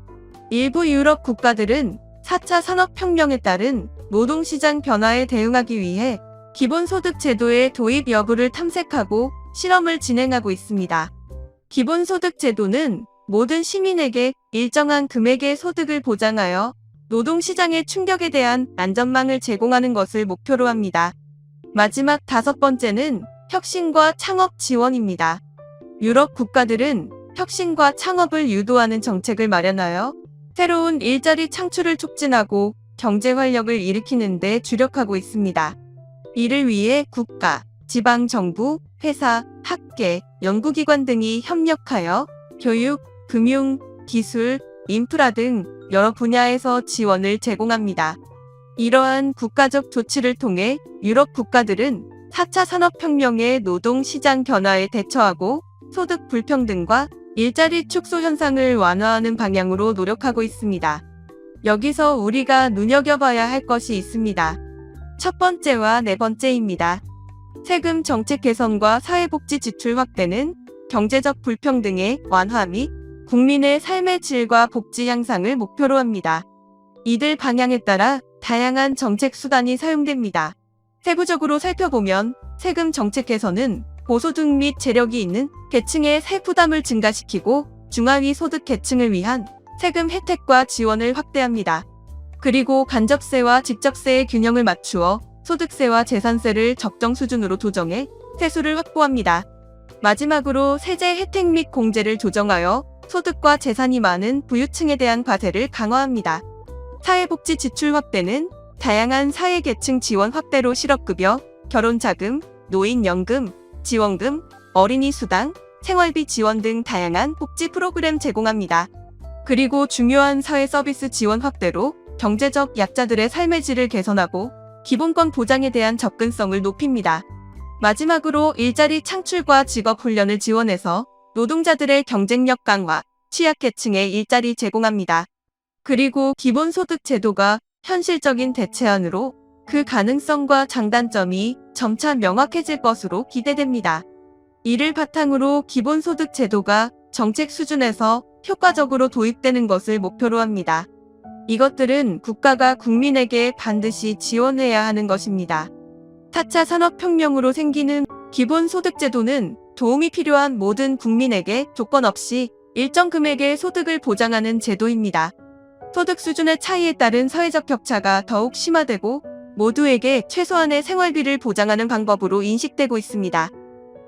일부 유럽 국가들은 4차 산업혁명에 따른 노동시장 변화에 대응하기 위해 기본소득 제도의 도입 여부를 탐색하고 실험을 진행하고 있습니다. 기본소득 제도는 모든 시민에게 일정한 금액의 소득을 보장하여 노동시장의 충격에 대한 안전망을 제공하는 것을 목표로 합니다. 마지막 다섯 번째는 혁신과 창업 지원입니다. 유럽 국가들은 혁신과 창업을 유도하는 정책을 마련하여 새로운 일자리 창출을 촉진하고 경제 활력을 일으키는 데 주력하고 있습니다. 이를 위해 국가, 지방정부, 회사, 학계, 연구기관 등이 협력하여 교육, 금융, 기술, 인프라 등 여러 분야에서 지원을 제공합니다. 이러한 국가적 조치를 통해 유럽 국가들은 4차 산업혁명의 노동시장 변화에 대처하고 소득 불평등과 일자리 축소 현상을 완화하는 방향으로 노력하고 있습니다. 여기서 우리가 눈여겨봐야 할 것이 있습니다. 첫 번째와 네 번째입니다. 세금 정책 개선과 사회복지 지출 확대는 경제적 불평등의 완화 및 국민의 삶의 질과 복지 향상을 목표로 합니다. 이들 방향에 따라 다양한 정책 수단이 사용됩니다. 세부적으로 살펴보면 세금 정책 개선은 고소득 및 재력이 있는 계층의 세 부담을 증가시키고 중하위 소득 계층을 위한 세금 혜택과 지원을 확대합니다. 그리고 간접세와 직접세의 균형을 맞추어 소득세와 재산세를 적정 수준으로 조정해 세수를 확보합니다. 마지막으로 세제 혜택 및 공제를 조정하여 소득과 재산이 많은 부유층에 대한 과세를 강화합니다. 사회복지 지출 확대는 다양한 사회계층 지원 확대로 실업급여, 결혼자금, 노인연금, 지원금, 어린이 수당, 생활비 지원 등 다양한 복지 프로그램 제공합니다. 그리고 중요한 사회 서비스 지원 확대로 경제적 약자들의 삶의 질을 개선하고 기본권 보장에 대한 접근성을 높입니다. 마지막으로 일자리 창출과 직업 훈련을 지원해서 노동자들의 경쟁력 강화, 취약계층의 일자리 제공합니다. 그리고 기본소득 제도가 현실적인 대체안으로 그 가능성과 장단점이 점차 명확해질 것으로 기대됩니다. 이를 바탕으로 기본소득 제도가 정책 수준에서 효과적으로 도입되는 것을 목표로 합니다. 이것들은 국가가 국민에게 반드시 지원해야 하는 것입니다. 4차 산업혁명으로 생기는 기본소득제도는 도움이 필요한 모든 국민에게 조건 없이 일정 금액의 소득을 보장하는 제도입니다. 소득 수준의 차이에 따른 사회적 격차가 더욱 심화되고 모두에게 최소한의 생활비를 보장하는 방법으로 인식되고 있습니다.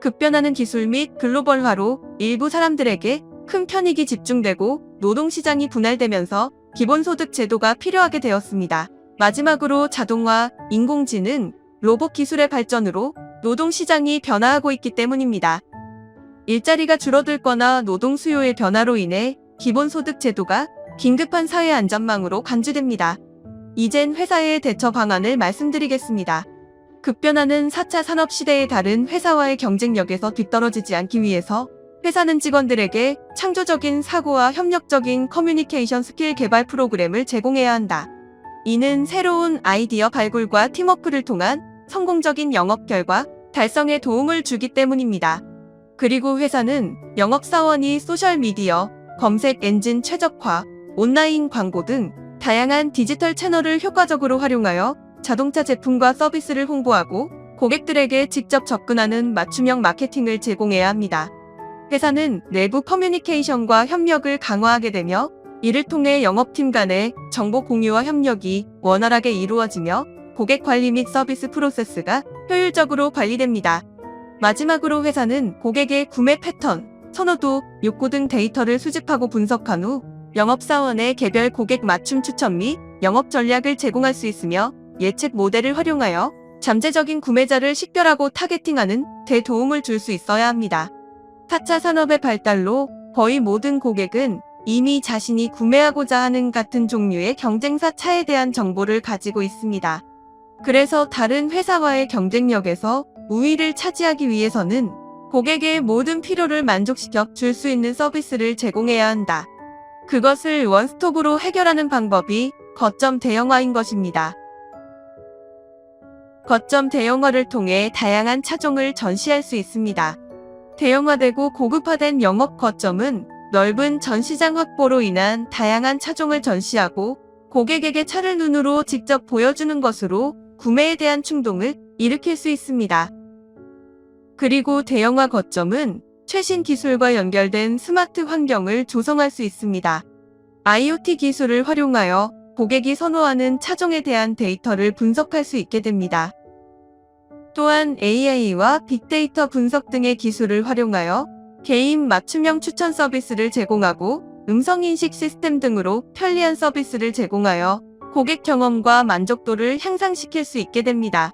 급변하는 기술 및 글로벌화로 일부 사람들에게 큰 편익이 집중되고 노동시장이 분할되면서 기본소득 제도가 필요하게 되었습니다. 마지막으로 자동화, 인공지능, 로봇 기술의 발전으로 노동시장이 변화하고 있기 때문입니다. 일자리가 줄어들거나 노동 수요의 변화로 인해 기본소득 제도가 긴급한 사회 안전망으로 간주됩니다. 이젠 회사의 대처 방안을 말씀드리겠습니다. 급변하는 4차 산업시대에 다른 회사와의 경쟁력에서 뒤떨어지지 않기 위해서 회사는 직원들에게 창조적인 사고와 협력적인 커뮤니케이션 스킬 개발 프로그램을 제공해야 한다. 이는 새로운 아이디어 발굴과 팀워크를 통한 성공적인 영업 결과 달성에 도움을 주기 때문입니다. 그리고 회사는 영업사원이 소셜미디어, 검색 엔진 최적화, 온라인 광고 등 다양한 디지털 채널을 효과적으로 활용하여 자동차 제품과 서비스를 홍보하고 고객들에게 직접 접근하는 맞춤형 마케팅을 제공해야 합니다. 회사는 내부 커뮤니케이션과 협력을 강화하게 되며 이를 통해 영업팀 간의 정보 공유와 협력이 원활하게 이루어지며 고객 관리 및 서비스 프로세스가 효율적으로 관리됩니다. 마지막으로 회사는 고객의 구매 패턴, 선호도, 욕구 등 데이터를 수집하고 분석한 후 영업사원의 개별 고객 맞춤 추천 및 영업 전략을 제공할 수 있으며 예측 모델을 활용하여 잠재적인 구매자를 식별하고 타겟팅하는 데 도움을 줄 수 있어야 합니다. 4차 산업의 발달로 거의 모든 고객은 이미 자신이 구매하고자 하는 같은 종류의 경쟁사 차에 대한 정보를 가지고 있습니다. 그래서 다른 회사와의 경쟁력에서 우위를 차지하기 위해서는 고객의 모든 필요를 만족시켜 줄 수 있는 서비스를 제공해야 한다. 그것을 원스톱으로 해결하는 방법이 거점 대형화인 것입니다. 거점 대형화를 통해 다양한 차종을 전시할 수 있습니다. 대형화되고 고급화된 영업 거점은 넓은 전시장 확보로 인한 다양한 차종을 전시하고 고객에게 차를 눈으로 직접 보여주는 것으로 구매에 대한 충동을 일으킬 수 있습니다. 그리고 대형화 거점은 최신 기술과 연결된 스마트 환경을 조성할 수 있습니다. IoT 기술을 활용하여 고객이 선호하는 차종에 대한 데이터를 분석할 수 있게 됩니다. 또한 AI와 빅데이터 분석 등의 기술을 활용하여 개인 맞춤형 추천 서비스를 제공하고 음성인식 시스템 등으로 편리한 서비스를 제공하여 고객 경험과 만족도를 향상시킬 수 있게 됩니다.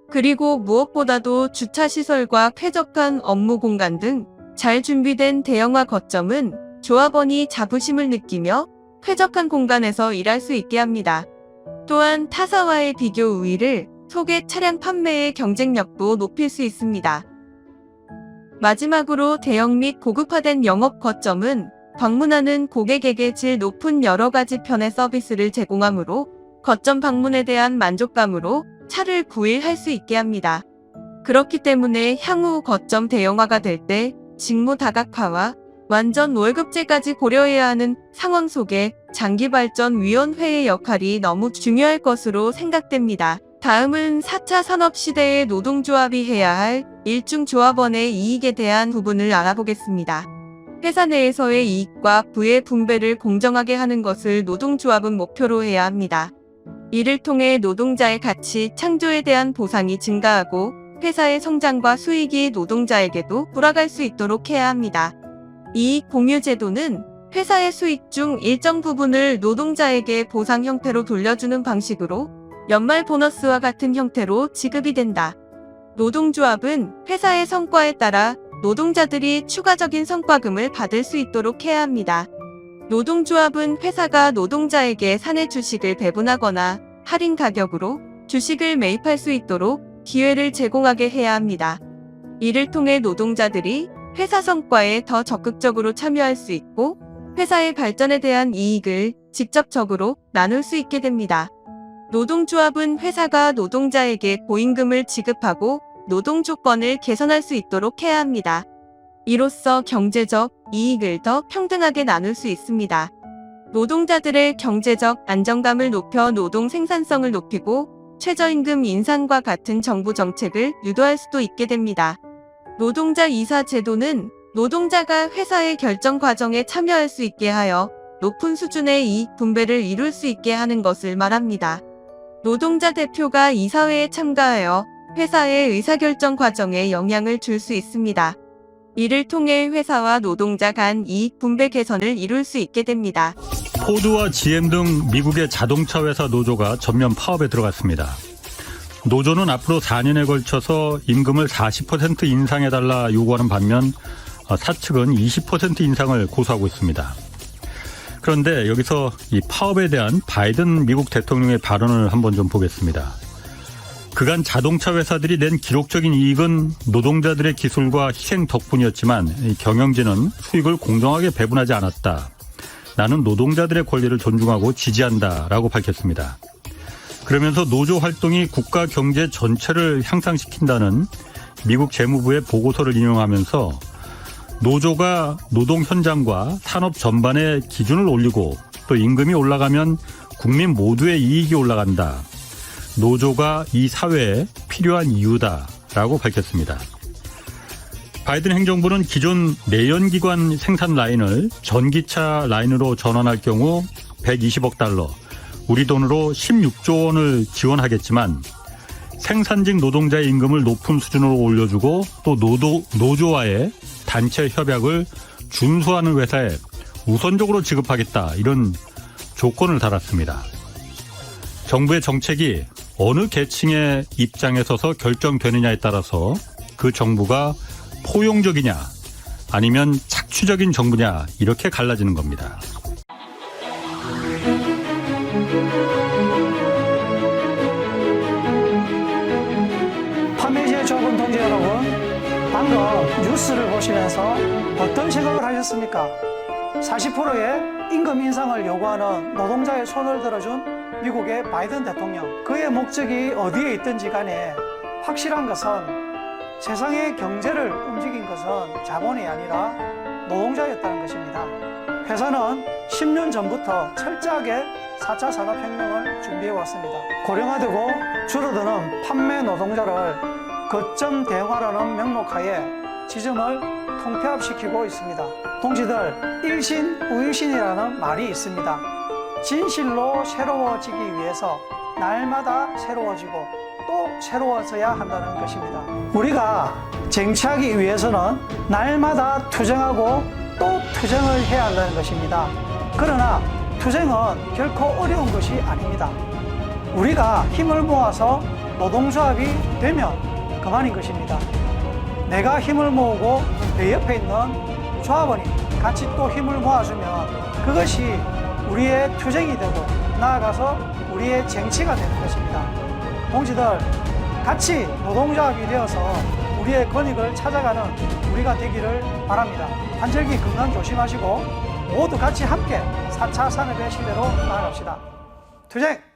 그리고 무엇보다도 주차시설과 쾌적한 업무 공간 등 잘 준비된 대형화 거점은 조합원이 자부심을 느끼며 쾌적한 공간에서 일할 수 있게 합니다. 또한 타사와의 비교 우위를 소개 차량 판매의 경쟁력도 높일 수 있습니다. 마지막으로 대형 및 고급화된 영업 거점은 방문하는 고객에게 질 높은 여러 가지 편의 서비스를 제공하므로 거점 방문에 대한 만족감으로 차를 구입할 수 있게 합니다. 그렇기 때문에 향후 거점 대형화가 될 때 직무 다각화와 완전 월급제까지 고려해야 하는 상황 속에 장기발전위원회의 역할이 너무 중요할 것으로 생각됩니다. 다음은 4차 산업시대의 노동조합이 해야 할 일중 조합원의 이익에 대한 부분을 알아보겠습니다. 회사 내에서의 이익과 부의 분배를 공정하게 하는 것을 노동조합은 목표로 해야 합니다. 이를 통해 노동자의 가치 창조에 대한 보상이 증가하고 회사의 성장과 수익이 노동자에게도 돌아갈 수 있도록 해야 합니다. 이익 공유 제도는 회사의 수익 중 일정 부분을 노동자에게 보상 형태로 돌려주는 방식으로 연말 보너스와 같은 형태로 지급이 된다. 노동조합은 회사의 성과에 따라 노동자들이 추가적인 성과금을 받을 수 있도록 해야 합니다. 노동조합은 회사가 노동자에게 사내 주식을 배분하거나 할인 가격으로 주식을 매입할 수 있도록 기회를 제공하게 해야 합니다. 이를 통해 노동자들이 회사 성과에 더 적극적으로 참여할 수 있고 회사의 발전에 대한 이익을 직접적으로 나눌 수 있게 됩니다. 노동조합은 회사가 노동자에게 보임금을 지급하고 노동 조건을 개선할 수 있도록 해야 합니다. 이로써 경제적 이익을 더 평등하게 나눌 수 있습니다. 노동자들의 경제적 안정감을 높여 노동 생산성을 높이고 최저임금 인상과 같은 정부 정책을 유도할 수도 있게 됩니다. 노동자 이사 제도는 노동자가 회사의 결정 과정에 참여할 수 있게 하여 높은 수준의 이익 분배를 이룰 수 있게 하는 것을 말합니다. 노동자 대표가 이사회에 참가하여 회사의 의사결정 과정에 영향을 줄 수 있습니다. 이를 통해 회사와 노동자 간 이익 분배 개선을 이룰 수 있게 됩니다. 포드와 GM 등 미국의 자동차 회사 노조가 전면 파업에 들어갔습니다. 노조는 앞으로 4년에 걸쳐서 임금을 40% 인상해달라 요구하는 반면 사측은 20% 인상을 고수하고 있습니다. 그런데 여기서 이 파업에 대한 바이든 미국 대통령의 발언을 한번 좀 보겠습니다. 그간 자동차 회사들이 낸 기록적인 이익은 노동자들의 기술과 희생 덕분이었지만 경영진은 수익을 공정하게 배분하지 않았다. 나는 노동자들의 권리를 존중하고 지지한다라고 밝혔습니다. 그러면서 노조 활동이 국가 경제 전체를 향상시킨다는 미국 재무부의 보고서를 인용하면서 노조가 노동 현장과 산업 전반의 기준을 올리고 또 임금이 올라가면 국민 모두의 이익이 올라간다. 노조가 이 사회에 필요한 이유다라고 밝혔습니다. 바이든 행정부는 기존 내연기관 생산 라인을 전기차 라인으로 전환할 경우 120억 달러, 우리 돈으로 16조 원을 지원하겠지만 생산직 노동자의 임금을 높은 수준으로 올려주고 또 노조와의 단체 협약을 준수하는 회사에 우선적으로 지급하겠다, 이런 조건을 달았습니다. 정부의 정책이 어느 계층의 입장에 서서 결정되느냐에 따라서 그 정부가 포용적이냐 아니면 착취적인 정부냐, 이렇게 갈라지는 겁니다. 판매지의 조합원 동지 여러분, 방금 뉴스를 보시면서 어떤 생각을 하셨습니까? 40%의 임금 인상을 요구하는 노동자의 손을 들어준 미국의 바이든 대통령, 그의 목적이 어디에 있든지 간에 확실한 것은 세상의 경제를 움직인 것은 자본이 아니라 노동자였다는 것입니다. 회사는 10년 전부터 철저하게 4차 산업혁명을 준비해 왔습니다. 고령화되고 줄어드는 판매 노동자를 거점 대응하라는 명목하에 지점을 통폐합시키고 있습니다. 동지들, 일신우일신이라는 말이 있습니다. 진실로 새로워지기 위해서 날마다 새로워지고 또 새로워져야 한다는 것입니다. 우리가 쟁취하기 위해서는 날마다 투쟁하고 또 투쟁을 해야 한다는 것입니다. 그러나 투쟁은 결코 어려운 것이 아닙니다. 우리가 힘을 모아서 노동조합이 되면 그만인 것입니다. 내가 힘을 모으고 내 옆에 있는 조합원이 같이 또 힘을 모아주면 그것이 우리의 투쟁이 되고 나아가서 우리의 쟁취가 되는 것입니다. 동지들, 같이 노동조합이 되어서 우리의 권익을 찾아가는 우리가 되기를 바랍니다. 환절기 건강 조심하시고 모두 같이 함께 4차 산업의 시대로 나아갑시다. 투쟁!